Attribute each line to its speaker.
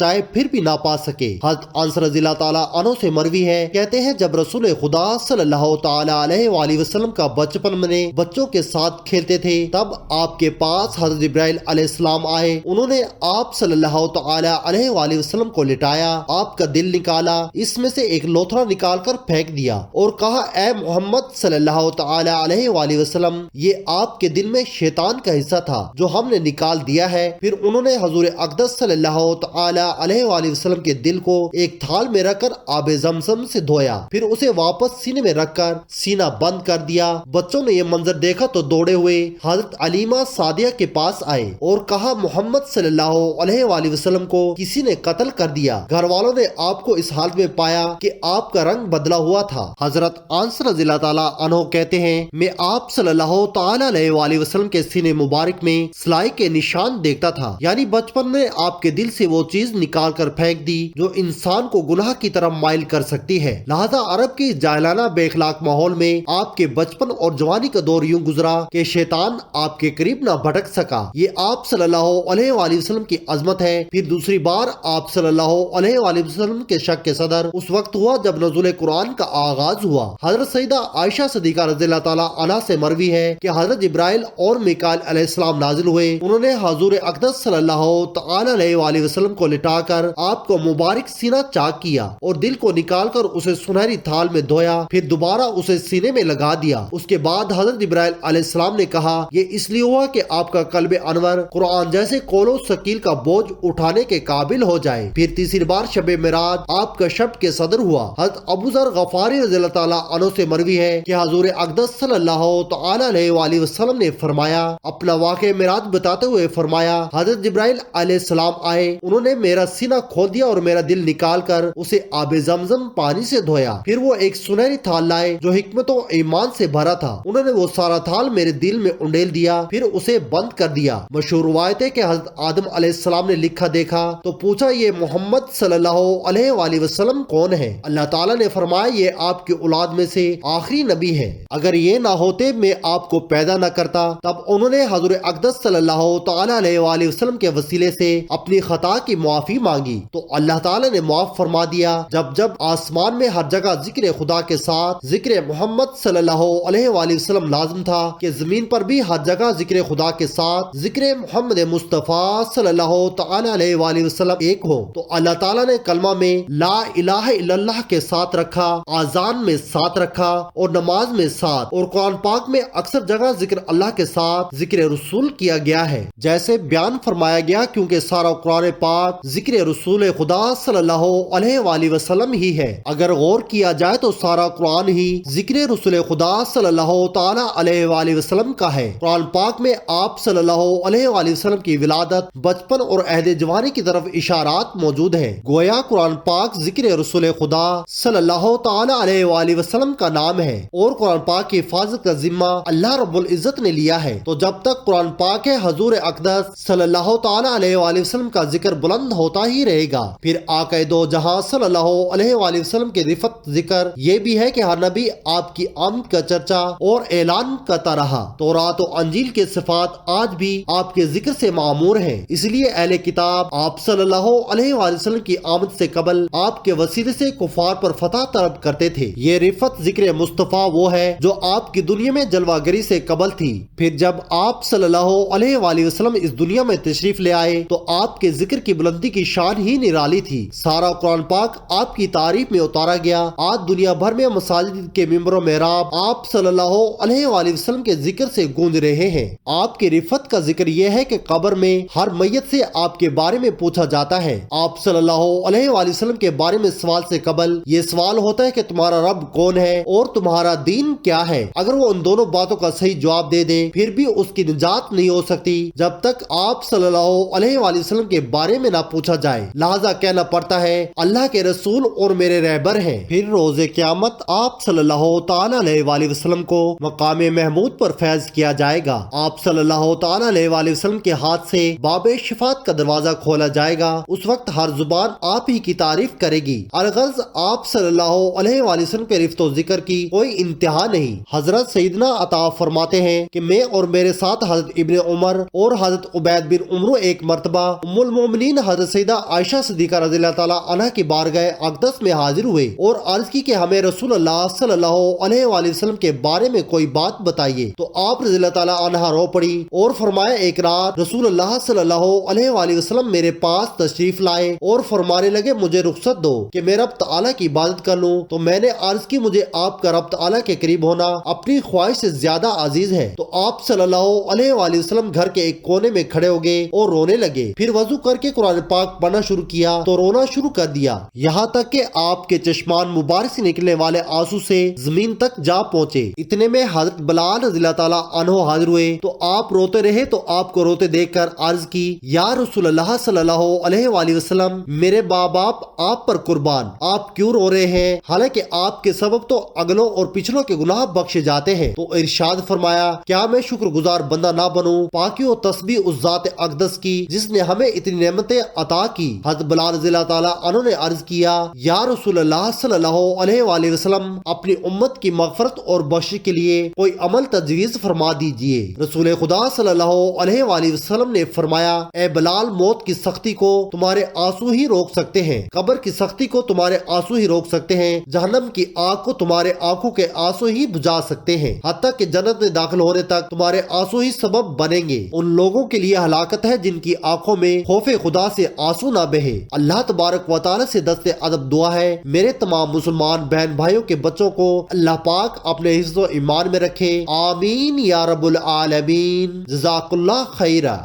Speaker 1: چاہے پھر بھی نہ پا سکے۔ حضرت انس رضی اللہ تعالیٰ عنہ سے مروی ہے، کہتے ہیں جب رسول خدا صلی اللہ تعالیٰ علیہ وآلہ وسلم کا بچپن میں بچوں کے ساتھ کھیلتے تھے، تب آپ کے پاس حضرت جبرائیل علیہ السلام آئے۔ انہوں نے آپ صلی اللہ تعالیٰ علیہ وآلہ وسلم کو لٹایا، آپ کا دل نکالا، اس میں سے ایک لوتھڑا نکال کر پھینک دیا اور کہا اے محمد صلی اللہ تعالیٰ علیہ وآلہ وسلم، یہ آپ کے دل میں شیطان کا حصہ تھا جو ہم نے نکال دیا ہے۔ پھر انہوں نے حضور اقدس صلی اللہ تعالیٰ علیہ وآلہ وسلم کے دل کو ایک تھال میں رکھ کر آب زمزم سے دھویا، پھر اسے واپس سینے میں رکھ کر سینہ بند کر دیا۔ بچوں نے یہ منظر دیکھا تو دوڑے ہوئے حضرت علیمہ سعدیہ کے پاس آئے اور کہا محمد صلی اللہ علیہ وآلہ وسلم کو کسی نے قتل کر دیا۔ گھر والوں نے آپ کو اس حالت میں پایا کہ آپ کا رنگ بدلا ہوا تھا۔ حضرت انس رضی اللہ تعالیٰ عنہ کہتے ہیں میں آپ صلی اللہ تعالیٰ علیہ وآلہ وسلم کے سینے مبارک میں سلائی کے نشان دیکھتا تھا، یعنی بچپن میں آپ کے دل سے وہ چیز نکال کر پھینک دی جو انسان کو گناہ کی طرف مائل کر سکتی ہے۔ لہذا عرب کی جاہلانہ بے اخلاق ماحول میں آپ کے بچپن اور جوانی کا دور یوں گزرا کہ شیطان آپ کے قریب نہ بھٹک سکا۔ یہ آپ صلی اللہ علیہ وآلہ وسلم کی عظمت ہے۔ پھر دوسری بار آپ صلی اللہ علیہ وآلہ وسلم کے شک کے صدر اس وقت ہوا جب نزول قرآن کا آغاز ہوا۔ حضرت سیدہ عائشہ صدیقہ رضی اللہ تعالیٰ عنہا سے مروی ہے کہ حضرت جبرائیل اور میکائیل علیہ السلام نازل ہوئے۔ انہوں نے حضور اقدس صلی اللہ تعالیٰ علیہ وآلہ وسلم کو لٹا کر آپ کو مبارک سینہ چاک کیا اور دل کو نکال کر اسے سنہری تھال میں دھویا، پھر دوبارہ اسے سینے میں لگا دیا۔ اس کے بعد حضرت جبرائیل علیہ السلام نے کہا یہ اس لیے ہوا کہ آپ کا قلب انور قرآن جیسے کول و ثقیل کا بوجھ اٹھانے کے قابل ہو جائے۔ پھر تیسری بار شب معراج آپ کا شب کے صدر ہوا۔ حضرت ابو ذر غفاری رضی اللہ تعالیٰ عنہ سے مروی ہے کہ حضور اقدس صلی اللہ تعالیٰ علیہ وآلہ وسلم نے فرمایا، اپنا واقعہ معراج بتاتے ہوئے فرمایا حضرت جبرائیل علیہ السلام آئے، انہوں نے میرا سینہ کھول دیا اور میرا دل نکال کر اسے آب زمزم پانی سے دھویا، پھر وہ ایک سنہری تھال لائے جو حکمت و ایمان سے بھرا تھا، انہوں نے وہ سارا تھال میرے دل میں انڈیل دیا، پھر اسے بند کر دیا۔ مشہور روایت ہے کہ حضرت آدم علیہ السلام نے لکھا دیکھا تو پوچھا یہ محمد صلی اللہ علیہ وآلہ وسلم کون ہے؟ اللہ تعالیٰ نے فرمایا یہ آپ کی اولاد میں سے آخری نبی ہے، اگر یہ نہ ہوتے میں آپ کو پیدا نہ کرتا۔ تب انہوں نے حضور اقدس صلی اللہ تعالیٰ علیہ وآلہ وسلم کے وسیلے سے اپنی خطا کی معافی مانگی تو اللہ تعالیٰ نے معاف فرما دیا۔ جب جب آسمان میں ہر جگہ ذکر خدا کے ساتھ ذکر محمد صلی اللہ علیہ وآلہ وسلم لازم تھا کہ زمین پر بھی ہر جگہ ذکر خدا کے ساتھ ذکر محمد مصطفیٰ صلی اللہ تعالیٰ علیہ وآلہ وسلم ایک ہو، تو اللہ تعالیٰ نے کلمہ میں لا الہ الا اللہ کے ساتھ رکھا، آذان میں ساتھ رکھا اور نماز میں ساتھ، اور قرآن پاک میں اکثر جگہ ذکر اللہ کے ساتھ ذکر رسول کیا گیا ہے جیسے بیان فرمایا گیا، کیونکہ سارا قرآن پاک ذکر رسول خدا صلی اللہ علیہ وآلہ وسلم ہی ہے۔ اگر غور کیا جائے تو سارا قرآن ہی ذکر رسول خدا صلی اللہ تعالیٰ علیہ وآلہ وسلم کا ہے۔ قرآن پاک میں آپ صلی اللہ علیہ وآلہ وسلم کی ولادت، بچپن اور عہد جوانی کی طرف اشارات موجود ہیں، گویا قرآن پاک ذکر رسول خدا صلی اللہ تعالیٰ علیہ وآلہ وسلم کا نام ہے اور قرآن پاک کی حفاظت کا ذمہ اللہ رب العزت نے لیا ہے۔ تو جب تک قرآن پاک ہے حضور اقدس صلی اللہ تعالیٰ علیہ وآلہ وسلم کا ذکر بلند ہوتا ہی رہے گا۔ پھر آقا دو جہاں صلی اللہ علیہ وآلہ وسلم کے رفت ذکر یہ بھی ہے کہ ہر نبی آپ کی آمد کا چرچا اور اعلان کرتا رہا۔ تورات و انجیل کے صفات آج بھی آپ کے ذکر سے معمور ہیں، اس لیے اہل کتاب آپ صلی اللہ علیہ وآلہ وسلم کی آمد سے قبل آپ کے وسیلے سے کفار پر فتح طلب کرتے تھے۔ یہ رفت ذکر مصطفیٰ وہ ہے جو آپ کی دنیا میں جلوہ گری سے قبل تھی۔ پھر جب آپ صلی اللہ علیہ وآلہ وسلم اس دنیا میں تشریف لے آئے تو آپ کے ذکر کی بلندی کی شان ہی نرالی تھی۔ سارا قرآن پاک آپ کی تعریف میں اتارا گیا۔ آج دنیا بھر میں مساجد کے ممبر و محراب آپ صلی اللہ علیہ وآلہ وسلم کے ذکر سے گونج رہے ہیں۔ آپ کی رفت کا ذکر یہ ہے کہ قبر میں ہر میت سے آپ کے بارے میں پوچھا جاتا ہے۔ آپ صلی اللہ علیہ وآلہ وسلم کے بارے میں سوال سے قبل یہ سوال ہوتا ہے کہ تمہارا رب کون ہے اور تمہارا دین کیا ہے۔ اگر وہ ان دونوں باتوں کا صحیح جواب دے دے پھر بھی اس کی نجات نہیں ہو سکتی جب تک آپ صلی اللہ علیہ وآلہ وسلم کے بارے میں نہ پوچھا جائے، لہذا کہنا پڑتا ہے اللہ کے رسول اور میرے رہبر ہیں۔ پھر روز قیامت آپ صلی اللہ تعالیٰ علیہ وآلہ وسلم کو مقام محمود پر فیض کیا جائے گا۔ آپ صلی اللہ تعالیٰ علیہ وآلہ وسلم کے ہاتھ سے باب شفاعت کا دروازہ کھولا جائے گا، اس وقت ہر زبان آپ ہی کی تعریف کرے گی۔ الغرض آپ صلی اللہ علیہ وآلہ وسلم کے رفت و ذکر کی کوئی انتہا نہیں۔ حضرت سیدنا عطا فرماتے ہیں کہ میں اور میرے ساتھ حضرت ابن عمر اور حضرت عبید بن عمرو ایک مرتبہ ام المومنین حضرت حضرت سیدہ عائشہ صدیقہ رضی اللہ تعالیٰ عنہ کی بارگاہ اقدس میں حاضر ہوئے اور عرض کی کہ ہمیں رسول اللہ صلی اللہ علیہ وآلہ وسلم کے بارے میں کوئی بات بتائیے۔ تو آپ رضی اللہ تعالیٰ عنہ رو پڑی اور فرمایا ایک رات رسول اللہ صلی اللہ علیہ وآلہ وسلم میرے پاس تشریف لائے اور فرمانے لگے مجھے رخصت دو کہ میں رب تعالیٰ کی عبادت کر لوں۔ تو میں نے عرض کی مجھے آپ کا رب تعالیٰ کے قریب ہونا اپنی خواہش سے زیادہ عزیز ہے۔ تو آپ صلی اللہ علیہ وآلہ وسلم گھر کے ایک کونے میں کھڑے ہو گئے اور رونے لگے، پھر وضو کر کے قرآن پاک پڑھنا شروع کیا تو رونا شروع کر دیا، یہاں تک کہ آپ کے چشمان مبارک سے نکلنے والے آنسو سے زمین تک جا پہنچے۔ اتنے میں حضرت بلال رضی اللہ تعالیٰ عنہ حاضر ہوئے تو آپ روتے رہے تو آپ کو روتے دیکھ کر عرض کی یا رسول اللہ صلی اللہ علیہ وآلہ وسلم میرے ماں باپ آپ پر قربان، آپ کیوں رو رہے ہیں؟ حالانکہ آپ کے سبب تو اگلوں اور پچھلوں کے گناہ بخشے جاتے ہیں۔ تو ارشاد فرمایا کیا میں شکر گزار بندہ نہ بنوں؟ پاکی و تسبیح اس ذات اقدس کی جس نے ہمیں اتنی نعمتیں عطا کی۔ حضرت بلال رضی اللہ تعالیٰ عنہ نے عرض کیا یا رسول اللہ صلی اللہ علیہ وآلہ وسلم اپنی امت کی مغفرت اور بخشش کے لیے کوئی عمل تجویز فرما دیجئے۔ رسول خدا صلی اللہ علیہ وآلہ وسلم نے فرمایا اے بلال موت کی سختی کو تمہارے آنسو ہی روک سکتے ہیں، قبر کی سختی کو تمہارے آنسو ہی روک سکتے ہیں، جہنم کی آگ کو تمہارے آنکھوں کے آنسو ہی بجھا سکتے ہیں، حتیٰ کہ جنت میں داخل ہونے تک تمہارے آنسو ہی سبب بنیں گے۔ ان لوگوں کے لیے ہلاکت ہے جن کی آنکھوں میں خوف خدا سے آنسو نہ بہے۔ اللہ تبارک و تعالی سے دست ادب دعا ہے میرے تمام مسلمان بہن بھائیوں کے بچوں کو اللہ پاک اپنے حفظ و ایمان میں رکھے، آمین یا رب العالمین۔ جزاک اللہ خیرہ۔